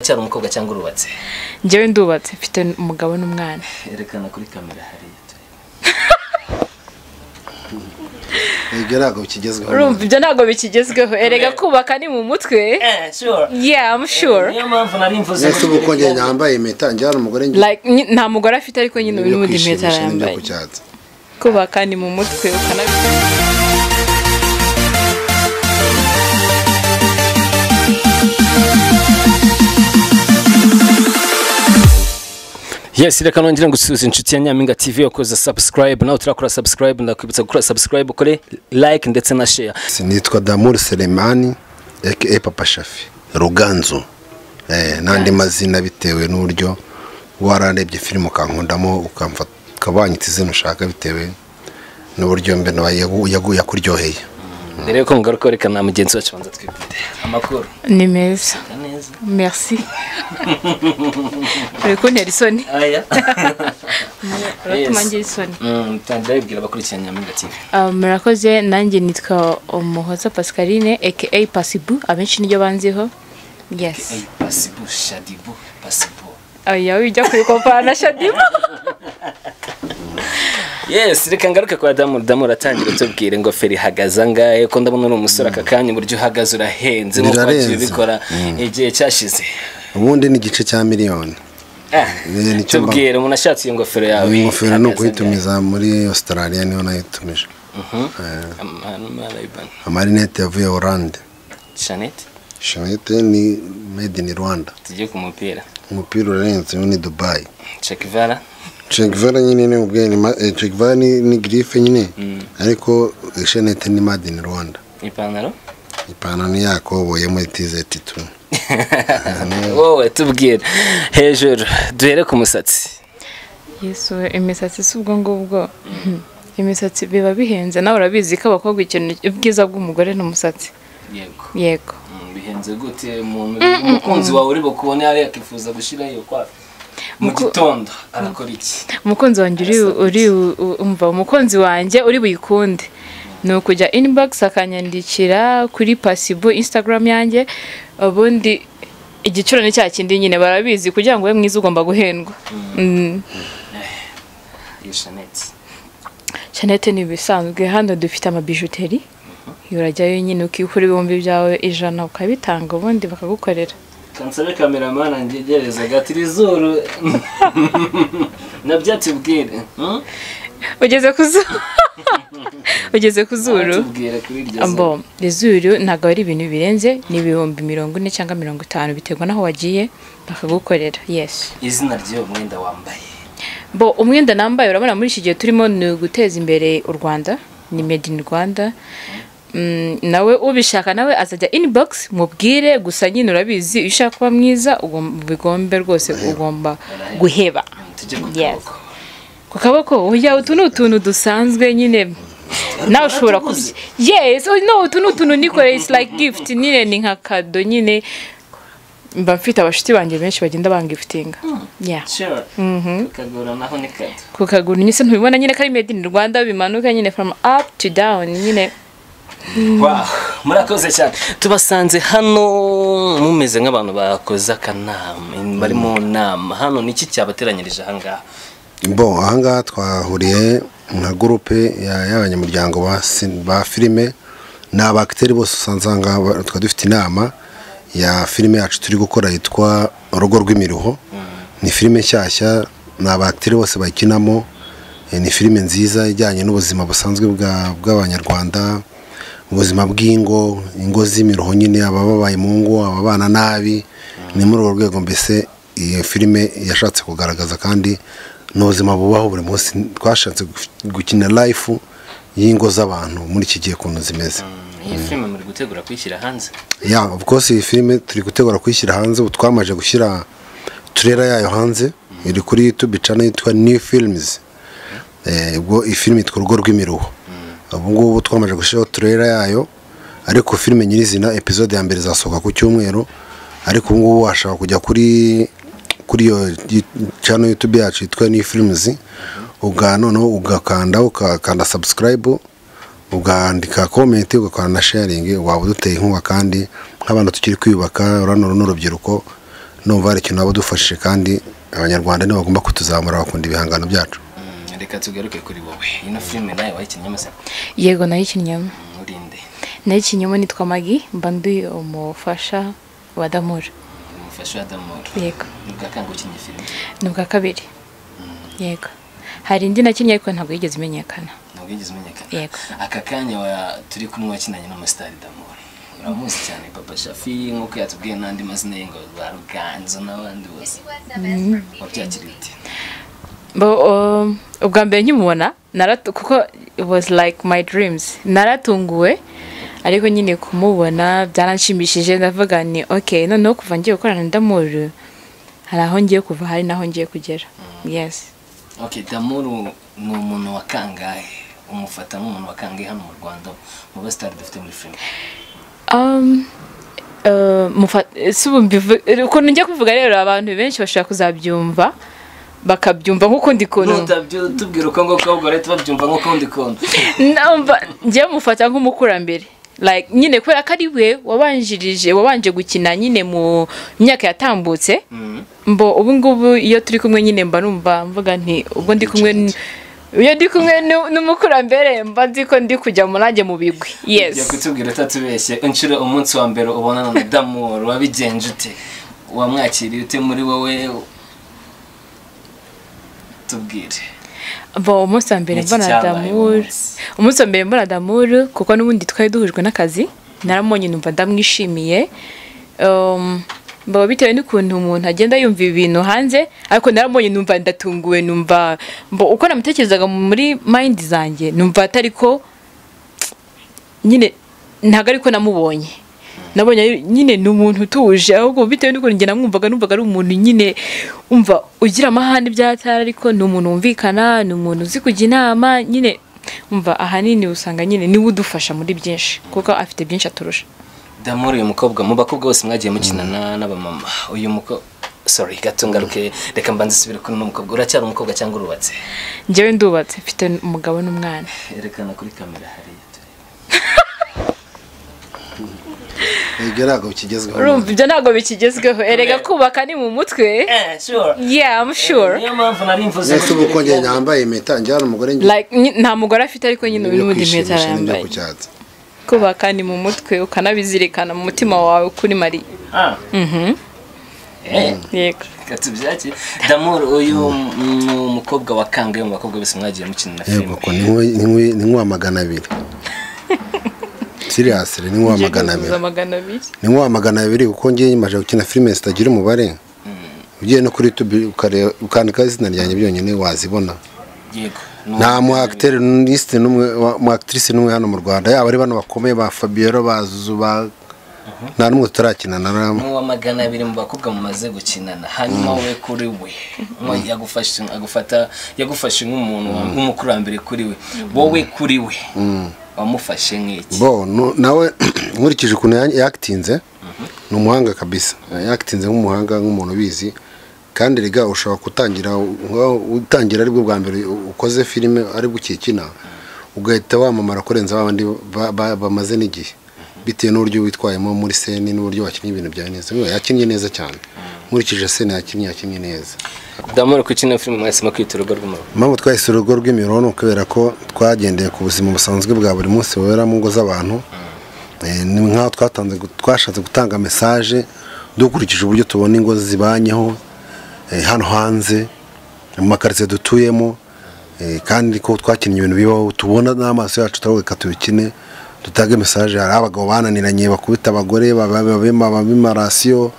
cyari umukobwa cyangwa urubatse? Njyewe ndubatse mfite umugabo n'umwana. Erekana kuri kamera hariya. Ibyo ntabwo bikigezweho. Urumva ibyo ntabwo bikigezweho. Erega kubaka ni mu mutwe. Sure. Yeah, I'm sure. Niyo mpamvu nari mvuze Ese uko njye nyambaye impeta njyana umugore njye. Like nta mugore afite ariko nyine uri muri impeta yambaye. Kubaka ni mu mutwe ukanabikora. Yes, reka nongera ngusubiza inshuti ya Nyampinga TV yakoze subscribe, nawe turakora subscribe, ndakwibutsa gukora subscribe, ukore like ndetse na share. Nitwa Damour Selemani aka Papa Shafi Ruganzu. Nandi mazina bitewe n'uburyo wararebye film ukankundamo ukamfa kabanyitse izina ushaka bitewe n'uburyo mbe yakuryoheye. Mbere yuko mugaruka reka na mugenzi wacu banza twibwire. Amakuru Ni meza. Merci. Reko Nerisoni. Aya. Tumangira isoni. Tangira ibwira abakurikirana Nyampinga TV. Murakoze nanjye nitwa Umuhoza Pascaline aka Pasibu abenshi niyo banziho. Yes. Pasibu Shadibu Pasibu. Aya wijya kuri kompara na Shadibu. Yes, reka ngaruke kwa Damour atangira tubwire ngo feri hagaza ngahe ko ndabona no umusore akakanya buryo hagaze urahenze nko kwagiye bikora igihe cyashize. Ubundi ni gice cya miliyoni. Tubwire umuntu ashatse iyo ngofero yawe. Ingofero no kuyitumiza muri Australia niho nayitumije. Amarinete yavuye Hollande. Chanel ni made in Rwanda. Tujye ku mupira. Umupira urenze ni Dubai. Che Guevara nyine ni ubwene Che Guevara ni grife nyine ariko Chanel ni made in Rwanda. Ipantaro ni yakoboye muri t-shirt tu. Wowe tubwire hejuru duhere ku musatsi. Yesu imisatsi subwo ngubwo. Imisatsi biba bihenze nawe urabizi ko abakobwa ikintu ubwiza bw'umugore n'umusatsi. Yego. Bihenze gute umukunzi wawe uri bukubone yari yakifuza gushira iyo kwa mu gitondo arakora iki? Umukunzi wanjye uri umva umukunzi wanjye uri buyikunde no kujya inbox akanyandikira kuri Pasibu Instagram yanjye ubundi igiciro ni cya kindi nyine barabizi kugira ngo we mwiza ugomba guhendwa. Chanel ni bisanzwe hano dufite amabijuteri urajyayo nyine ukikura ibihumbi byawe 100 ukabitanga ubundi bakagukorera. Kansabe cameraman angegereza gatiri zuru nabyatubwire. Ugeze ku zuru. Ambo izuru ntago ari ibintu birenze ni ibihumbi 40 cyangwa 50 biterwa naho wagiye bakagukorera. Yes. Izina ryo mwenda wambaye. Bo umwenda nambaye urabona muri iki gihe turimo ni guteza imbere u Rwanda ni made in Rwanda. Nawe ubishaka nawe azajya inbox mubwire gusa nyine urabizi ushaka kuba mwiza ugomba rwose ugomba guheba. Yes. Ku kaboko uya utuntu dusanzwe nyine nawe ushobora kuzi. Yes, no utuntu nikore it's like gift nyine ni nka kado nyine mba mfite abashiti banje benshi bagenda bangiftinga. Yeah. Sure. Kukagura naho ni kado. Kukagura nyine ntubibona nyine kari made in Rwanda bimanuka nyine from up to down nyine. Wow, murakoze cyane. Tubasanze hano mumeze nk'abantu bakoze akanama bari mu nama. Hano niki cyabateranyirije ahangaha? Bo ahangaha twahuriye nka groupe y'abanyamuryango ba filime n'abakteri bose usanzanga dufite inama ya filime yacu turi gukora yitwa Urugo rw'Imiruho. Ni filime nshyashya n'abakteri bose bayikinamo. Ni filime nziza ijyanye n'ubuzima busanzwe bw'abanyarwanda. Ubuzima bw'ingo z'imiruho nyine abababaye mu ngo ababana nabi ni muri urwo rwego mbese iyo filime yashatse kugaragaza kandi n'ubuzima bubaho buri munsi twashatse gukina life y'ingo z'abantu muri iki gihe kuntu zimeze. Iyi filime muri gutegura kwishyira hanze? Yeah, of course iyi filime turi gutegura kwishyira hanze twamaje gushyira trailer yayo hanze iri kuri YouTube channel yitwa New Films. Ubwo iyi filime yitwa Urugo rw'Imiruho. Ubungubu twamaje gushyiraho trailer yayo ariko filime nyirizina episode ya mbere zasohoka ku cyumweru ariko ubungubu washaka kujya kuri iyo channel YouTube yacu yitwa New Films ugakanda subscribe ugandika comment ugakora na sharing waba duteye inkunga kandi nk'abantu tukiri kwiyubaka urano n'urubyiruko numva hari ikintu nabo dufashije kandi abanyarwanda nibo bagomba kutuzamura bakunda ibihangano byacu. Reka tugaruke kuri wowe. Ino filime nayo wayikinnyemo se? Yego nayikinnyemo. Urinde? Nayikinnyemo nitwa Magi, mba ndi umufasha wa Damour. Umufasha wa Damour? Yego. Nubwo kango ukinnye filime? Nubwo kabiri. Yego. Hari indi nakinnye ariko ntabwo yigeze imenyekana. Ntabwo yigeze imenyekana? Yego. Aka kanya turi kumwe wakinanye n'umustar Damour. Uramuzi cyane Papa Shafi nk'uko yatubwiye n'andi mazina ye ngo ba Ruganzo n'abandi bose. Wabyakiriye ute? Ubwa mbere nkimubona kuko it was like my dreams, naratunguwe ariko nyine kumubona byaranshimishije, ndavuga ni okay, noneho kuva ngiye gukorana na Damour hari aho ngiye kuva, hari naho ngiye kugera. Yes. Okay, Damour ni umuntu wa kangahe? Umufata nk'umuntu wa kangahe hano mu Rwanda mu bastar dufite muri film? Ukuntu njya kuvuga rero abantu benshi bashaka kuzabyumva bakabyumva nk'uko ndi kuntu. Tubwira uko ngo ahubwo leta babyumva nk'uko ndi kuntu. Njye mufata nk'umukurambere, like nyine kubera ko ari we wabanje gukina nyine mu myaka yatambutse. Ubu ngubu iyo turi kumwe nyine mba numva mvuga nti ubwo ndi kumwe iyo ndi kumwe n'umukurambere mba nzi ko ndi kujya murange mu bigwi. Yes. Yo kutubwira tatubeshye inshuro umunsi wa mbere ubonana na Damour wabigenje ute? Wamwakiriye ute muri wowe? Tubwire. Umunsi wa mbere mbona Damour kuko n'ubundi twari duhujwe n'akazi, naramonye numva ndamwishimiye. Bitewe n'ukuntu umuntu agenda yumva ibintu hanze, ariko naramonye numva ndatunguwe, numva uko namutekerezaga muri mind zanjye numva atariko nyine ntago ariko namubonye. Nabonye nyine n'umuntu utuje, ahubwo bitewe n'ukuntu njye numvaga ari umuntu nyine umva ugira amahane byatara, ariko ni umuntu wumvikana, ni umuntu uzi kujya inama nyine umva ahanini usanga nyine niwe udufasha muri byinshi kuko afite byinshi aturusha. Damour uyu mukobwa mu bakobwa bose mwagiye mukinana n'abamama, uyu mukobwa sorry gato ngaruke reka mbanze subire kuri no mukobwa. Uracyari umukobwa cyangwa urubatse? Njyewe ndubatse, mfite umugabo n'umwana. Erekana kuri kamera hariya. Ibyo ntabwo bikigezweho. Erega kubaka ni mu mutwe. Sure. Yeah, I'm sure. Niyo mpamvu nari mvuze ko ubukongeye nyambaye impeta njyana umugore nta mugore afite ariko nyine n'ubundi impeta yambaye. Kubaka ni mu mutwe ukanabizirikana mu mutima wawe kuri Marie. Yego. Katubyaki Damour uyu umukobwa wa kangahe mu bakobwa bose mwagiye mukina na film? Yego ko ni nkwa 200. Seriously ni nkwa 200. Ni nkwa 200 kuko ngiye nyimaje gukina filime zitagira umubare. Ugiye no kuri YouTube ukandika izina ryanjye byonyine wazibona. Yego. Nta mu acteur n'iste numwe mu actrice numwe hano mu Rwanda, yaba ari bano bakomeye ba Fabiero bazuzu ba nta numwe turakinana na mu 200 mu bakobwa mumaze gukinana. Hanyuma we kuri we yagufashe nk'umuntu nk'umukurambere kuri we, wowe kuri we wamufashe nk'iki? Nawe nkurikije ukuntu yakitinze ni umuhanga kabisa, yakitinze nk'umuhanga nk'umuntu bizi, kandi rega ushobora utangira aribwo bwa mbere ukoze filime ari gukikina ugahita wamamara kurenza abandi bamaze n'igihe bitewe n'uburyo witwayemo muri scene n'uburyo wakinnye ibintu byawe neza. Yakinnye neza cyane, nkurikije scene yakinnye neza. Damour kukina filime mwasema kwita urugo rw'imirono? Mpamvu twahise urugo rw'imirono kubera ko twagendeye ku buzima busanzwe bwa buri munsi bubera mu ngo z'abantu. Ni nk'aho twashatse gutanga message dukurikije uburyo tubona ingo zibanyeho hano hanze mu makarite dutuyemo, kandi ko twakinnye ibintu bibaho tubona n'amaso yacu turavuga tubikine dutage message. Hari abagabo bananiranye bakubita abagore babimarasiyo,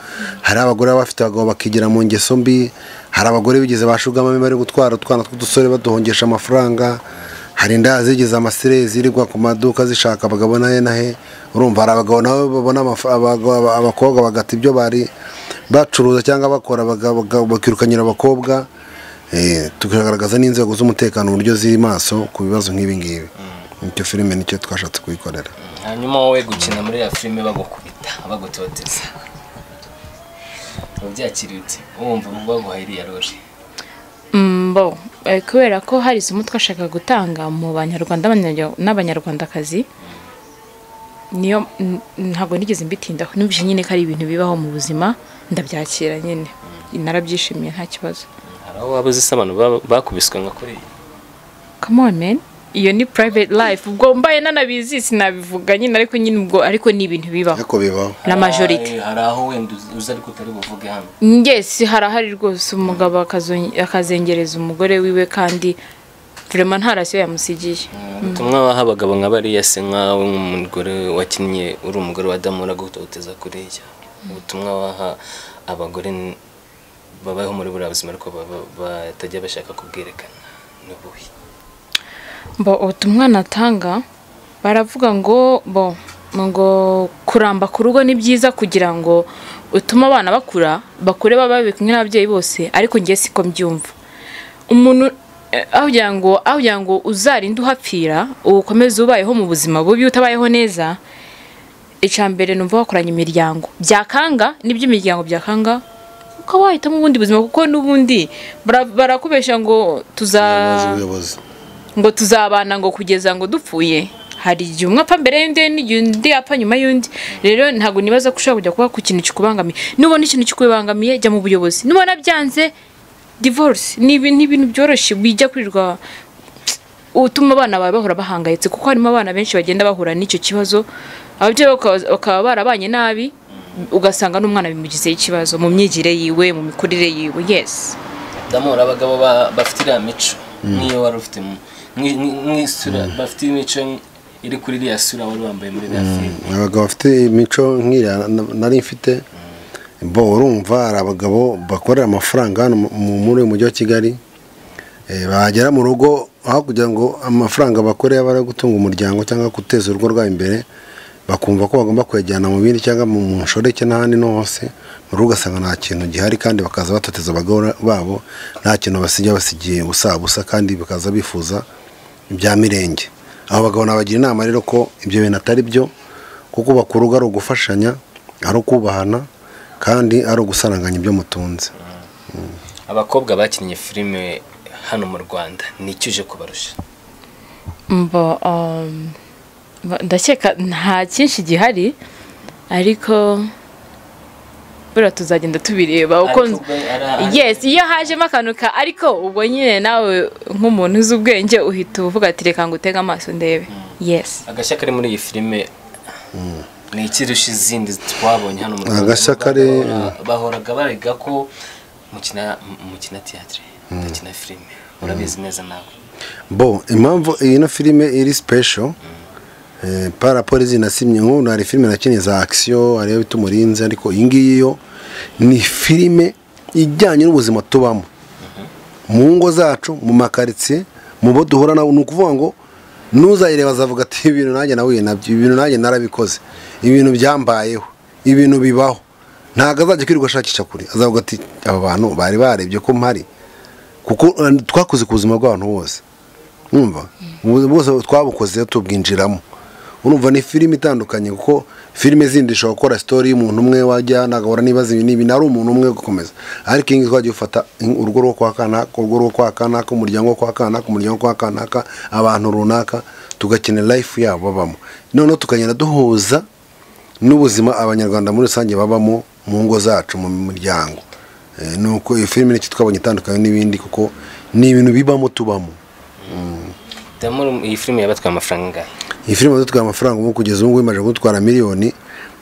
hari abagore bafite abagabo bakigira mu ngeso mbi, hari abagore bigeze bashugama bari gutwara utwana tw'udusore baduhongesha amafaranga, hari inda zigeze amasirezi irigwa ku maduka zishaka abagabo nahe. Urumva hari abagabo nabo babona abakobwa bagata ibyo bari bacuruza cyangwa bakora bakirukanyira abakobwa. Tukagaragaza n'inzego z'umutekano uburyo ziri maso ku bibazo nk'ibi ngibi. Nicyo filime nicyo twashatse kuyikorera. Hanyuma wowe gukina muri ya filime bagukubita bagutoteza, ubyakiriye ute? Wumva baguhaye iriya role? Kubera ko hari isomo twashaka gutanga mu banyarwanda n'abanyarwandakazi, niyo ntabwo nigeze mbitindaho numvise nyine ko ari ibintu bibaho mu buzima ndabyakira nyine narabyishimiye nta kibazo. Hari aho waba uzi abantu bakubiswe nka kuri come on man iyo ni private life ubwo mbaye nanabizi sinabivuga nyine ariko nyine ubwo ariko ni ibintu bibaho ariko bibaho la majority. Hari aho wenda uzi ariko utari buvuge hano. Yes harahari rwose umugabo akazengereza umugore wiwe kandi vraiment nta rasiyo yamusigiye. Ubutumwa waha abagabo nka bariya se nkawe nk'umugore wakinnye uri umugore wa Damura gutoteza kuriya, ubutumwa waha abagore babaho muri buriya buzima ariko batajya bashaka kubwerekana n'ubuhi? Ubutumwa natanga baravuga ngo kuramba ku rugo ni byiza kugira ngo utuma abana bakure baba kumwe n'ababyeyi bose, ariko ngiye siko mbyumva. Umuntu aho ngo uzarinde uhapfira ukomeze ubayeho mu buzima bubi utabayeho neza. Icambere numva wakoranye imiryango byakanga nibyo imiryango byakanga ukawahitamo ubundi buzima kuko nubundi barakubesha ngo tuzabana ngo kugeza ngo dupfuye. Hari igihe umwe apfa mbere y'undi n'undi apfa nyuma y'undi. Rero ntabwo nibaza ko ushobora kujya kuba ku kintu kikubangamiye. Nubona ikintu kikubangamiye jya mu buyobozi, nubona byanze divorce. Ni ibintu byoroshye bijya kwirirwa utuma abana bawe bahora bahangayitse kuko harimo abana benshi bagenda bahura n'icyo kibazo, ababyeyi bakaba barabanye nabi ugasanga n'umwana bimugizeho ikibazo mu myigire yiwe mu mikurire yiwe. Yes Damura abagabo bafite iriya mico niyo wari ufite mwisura bafite imico iri kuri iriya sura wari wambaye muri iriya filime. Abagabo bafite imico nk'iriya nari mfite urumva ari abagabo bakorera amafaranga muri mujyi wa Kigali, bagera mu rugo aho kugira ngo amafaranga bakoreye bari gutunga umuryango cyangwa guteza urugo rwabo imbere, bakumva ko bagomba kwejyana mu bindi cyangwa mu nshoreke n'ahandi no hose mu rugo ugasanga nta kintu gihari, kandi bakaza batoteza abagabo babo nta kintu basigiye busa kandi bakaza bifuza ibya mirenge. Abo bagabo nabagira inama rero ko ibyo bintu atari byo, kuko bakuruga ari ugufashanya, ari ukubahana kandi ari ugusaranganya ibyo mutunze. Abakobwa bakinnye filime hano mu Rwanda nicyo uje kubarusha? Ndakeka nta cyinshi gihari ariko bura tuzagenda tubireba uko. Yes iyo hajemo akanuka ariko ubwo nyine nawe nk'umuntu uzi ubwenge uhita uvuga ati reka ngutega amaso ndebe. Yes agashya kari muri iyi filime ni ikirusha izindi twabonye hano mu Rwanda. Agashya kari bahoraga bariga ko mukina theatre mukina filime, urabizi neza nawe. Impamvu iyi no filime iri special par rapport zinasimye nk'ubu hari filime nakine za action ariyo bita Umurinzi, ariko iyi ngiyi yo ni filime ijyanye n'ubuzima tubamo mu ngo zacu, mu makaritsiye, mu bo duhura nabo. Ni ukuvuga ngo nuzayireba azavuga ati ibintu nanjye nahuye nabyo, ibintu nanjye narabikoze, ibintu byambayeho, ibintu bibaho. Ntago azajya kwirirwa ashakisha kuri, azavuga ati aba bantu bari barebye ko mpari, kuko twakoze ku buzima bw'abantu bose. Numva bose twabukoze tubwinjiramo. Urumva ni filime itandukanye, kuko filime zindi shobora gukora story y'umuntu umwe wajya nagahora nibaza ibi nibi nari umuntu umwe gukomeza, ariko ingi twagiye ufata urugo rwo kwa kanaka, urugo rwo kwa kanaka, umuryango wo kwa kanaka, umuryango kwa kanaka, abantu runaka, tugakenera life yabo babamo, noneho tukagenda duhuza n'ubuzima abanyarwanda muri rusange babamo mu ngo zacu mu miryango. Nuko iyi filime n'iki twabonye itandukanye n'ibindi, kuko ni ibintu bibamo tubamo. Iyi filime yabatwaye amafaranga angahe? Iyi filime yabatwaye amafaranga ubu kugeza ubu imaze gutwara miliyoni,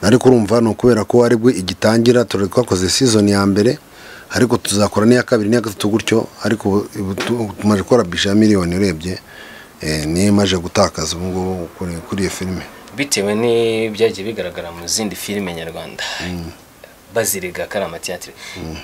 ariko urumva no kubera ko ari bwo igitangira. Twakoze season ya mbere, ariko tuzakora n'iya kabiri n'iya gatatu gutyo, ariko tumaze gukora bisha miliyoni. Urebye niyo imaze gutakaza ubu ngubu kuri iyo filime, bitewe n'ibyagiye bigaragara mu zindi filime nyarwanda baziriga kari amateatire.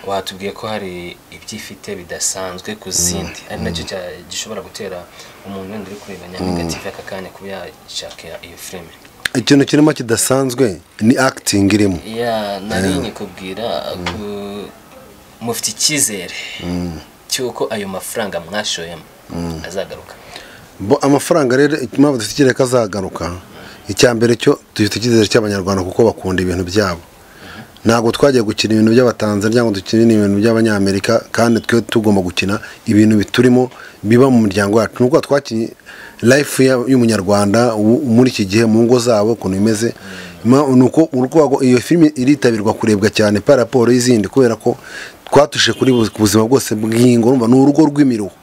Watubwiye ko hari ibyifite bidasanzwe ku zindi, ari nacyo gishobora gutera umuntu wenda uri kureba negative aka kanya kuba yashaka iyo filime. Ikintu kirimo kidasanzwe ni acting irimo. Nari nyikubwira mufite icyizere cyuko ayo mafaranga mwashoyemo azagaruka? Amafaranga rero impamvu dufite ko azagaruka, icya mbere cyo dufite icyizere cy'abanyarwanda kuko bakunda ibintu byabo. ntabwo twagiye gukina ibintu by'abatanzania ngo dukine ibintu by'abanyamerika kandi twe tugomba gukina ibintu biturimo biba mu miryango yacu nuko twakinye life y'umunyarwanda muri iki gihe mu ngo zabo ukuntu bimeze nuko iyo filime iritabirwa kurebwa cyane par rapport y'izindi kubera ko twatushe kuri ubuzima bwose bw'ingo urumva ni urugo rw'imiruho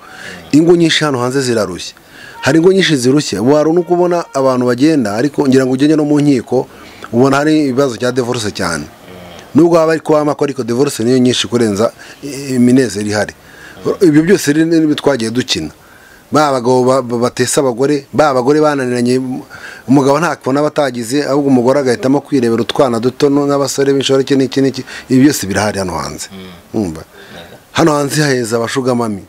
ingo nyinshi hano hanze zirarushye hari ingo nyinshi zirushye wari no kubona abantu bagenda ariko ngira ngo ugende no mu nkiko ubona hari ibibazo cya divorce cyane nubwo haba ariko amako ariko divorce niyo nyinshi kurenza iminezero ihari ibyo byose rero twagiye dukina abagabo batesa abagore abagore bananiranye umugabo ntakubona batagize ahubwo umugore agahitamo kwirebera utwana duto n'abasore b'inshoreke n'iki ibi byose birahari hano hanze hano hanze haheza abashugamami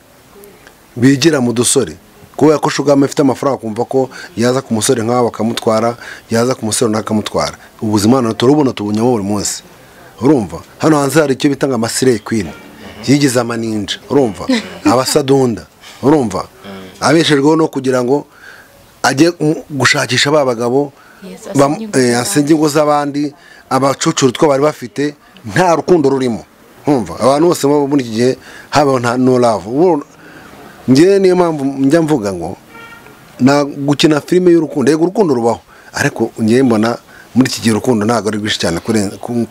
bigira mu dusore kubera ko shugama ifite amafaranga kumva ko yaza ku musore nk'abo bakamutwara yaza ku musore nakamutwara ubuzima hano turubona tubunyamo buri munsi urumva hano hanze hari icyo bitanga amasire queen yigize amaninja urumva abasadunda urumva abeshejweho no kugira ngo ajye gushakisha babagabo asenge ingo z'abandi abacucuru two bari bafite nta rukundo rurimo urumva abantu bose muri iki gihe habaho nta no love njye niyo mpamvu njya mvuga ngo na gukina filime y'urukundo yego urukundo rubaho ariko njye mbona muri iki gihe urukundo ntabwo ari rwinshi cyane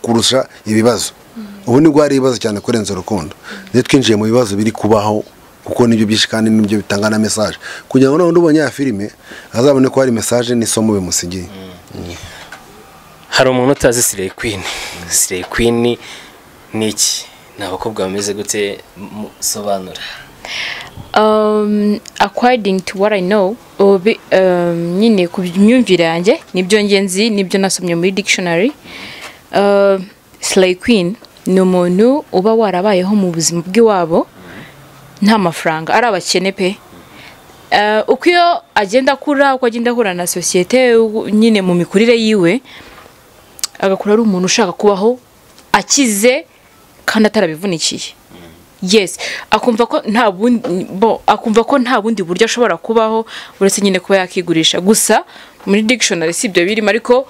kurusha ibibazo ubu nibwo hari ibibazo cyane kurenza urukundo rero twinjiye mu bibazo biri kubaho kuko nibyo byinshi kandi nibyo bitanga na message kugira ngo n'undi ubonye ya filime azabone ko hari message n'isomo bimusigiye hari umuntu utazi Slay Queen ni iki ni abakobwa bameze gute sobanura according to what I know nyine ku myumvire yanjye nibyo ngenzi nibyo nasomye muri dictionary Slay Queen ni umuntu uba warabayeho mu buzima bw'iwabo nta mafaranga ari abakene pe uko iyo agenda akura uko agenda ahura na sosiyete nyine mu mikurire yiwe agakura ari umuntu ushaka kubaho akize kandi atarabivunikiye yes akumva ko nta bundi buryo ashobora kubaho uretse nyine kuba yakigurisha gusa muri dictionary si ibyo birimo ariko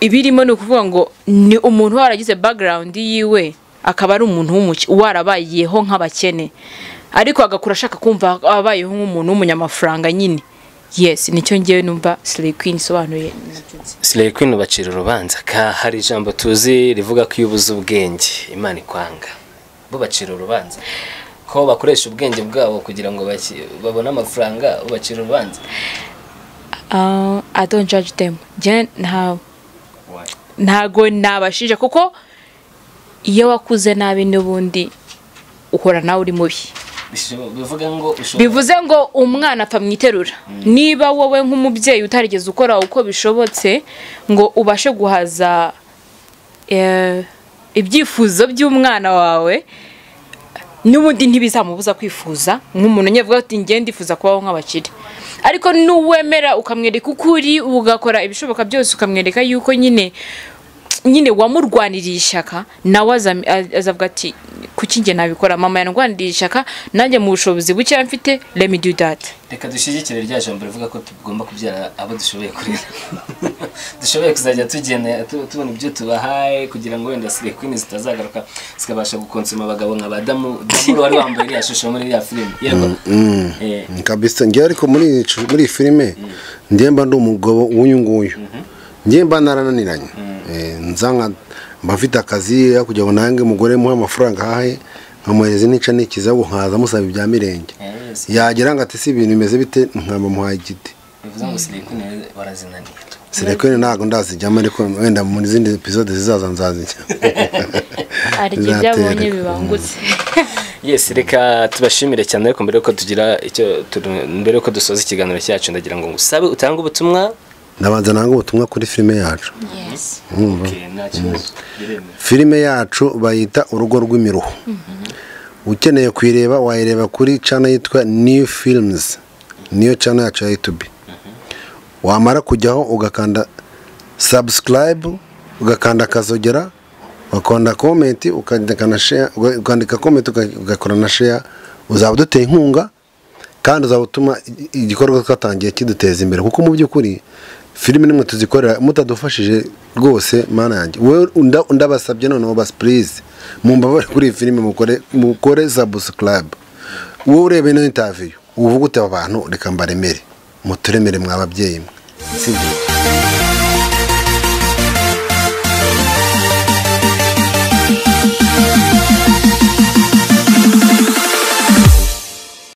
ibirimo ni ukuvuga ngo ni umuntu waragize background yiwe akaba ari umuntu warabayeho nk'abakene ariko agakura ashaka kumva abayeho nk'umuntu w'umunyamafaranga nyine yes nicyo ngewe numva Slay Queen sobanuye Slay Queen bacira urubanza hari ijambo tuzi rivuga ko yubuza ubwenge Imana ikwanga bo bacira urubanza ko bakoresha ubwenge bwabo kugira ngo babone amafaranga bacira urubanza I don't judge them ntago nabashije kuko iyo wakuze nabi n'ubundi ukora nawe uri mubi bivuze ngo umwana apfa mwiterura niba wowe nk'umubyeyi utarigeze ukora uko bishobotse ngo ubashe guhaza ibyifuzo by'umwana wawe n'ubundi ntibizamubuza kwifuza nk'umuntu nyavuga ati ngiye ndifuza kubaho nk'abakire ariko nuwemera ukamwereka ukuri ugakora ibishoboka byose ukamwereka yuko nyine wamurwaniriye ishyaka nawe azavuga ati kuki nge nabikora mama yarwaniriye ishyaka nanjye mu bushobozi buke mfite let me do that reka dushyigikire rya jambo rivuga ko tugomba kubyara abo dushoboye kurera dushoboye kuzajya tugenda tubona ibyo tubahaye kugira ngo wenda Slay Queen zitazagaruka zikabasha gukonsoma abagabo nka Badamu wari wambaye iriya shusho muri iriya filime yego kabisa ngiye ariko muri filime ndemba ndi umugabo w'uyu nguyu ndemba narananiranye nzanga mfite akazi kugira ngo nange umugore muha amafaranga hahe nkamuhereza nica nikiza ngo nkaza musaba ibya mirenge yagira ngo ati si ibintu bimeze bite nkamba muhaye igiti bivuze ngo Slay Queen barazinaniye Slay Queen ntago ndazijyamo ariko wenda mu zindi episode zizaza nzazijya ari byabonye bibangutse yes reka tubashimire cyane ariko mbere ko tugira icyo mbere ko dusoza ikiganiro cyacu ndagira ngo ngusabe utange ubutumwa nabanza nanga ubutumwa kuri filime yacu yes filime yacu bayita urugo rw'imiruho ukeneye kuyireba wayireba kuri channel yitwa New Films niyo channel yacu ya YouTube wamara kujyaho ugakanda subscribe ugakanda kazogera ukanda comment ukandika na share ukandika comment ugakora na share uzaba duteye inkunga kandi uzabutuma igikorwa twatangiye kiduteza imbere kuko mu by'ukuri filime nimwe tuzikorera mutadufashije rwose mana yanjye wowe ndabasabye noneho basi please mumbabare kuri iyi filime mukore subscribe wowe urebe ino interview uvuga ute abantu reka mbaremere muturemere mwababyeyi mwe sibyo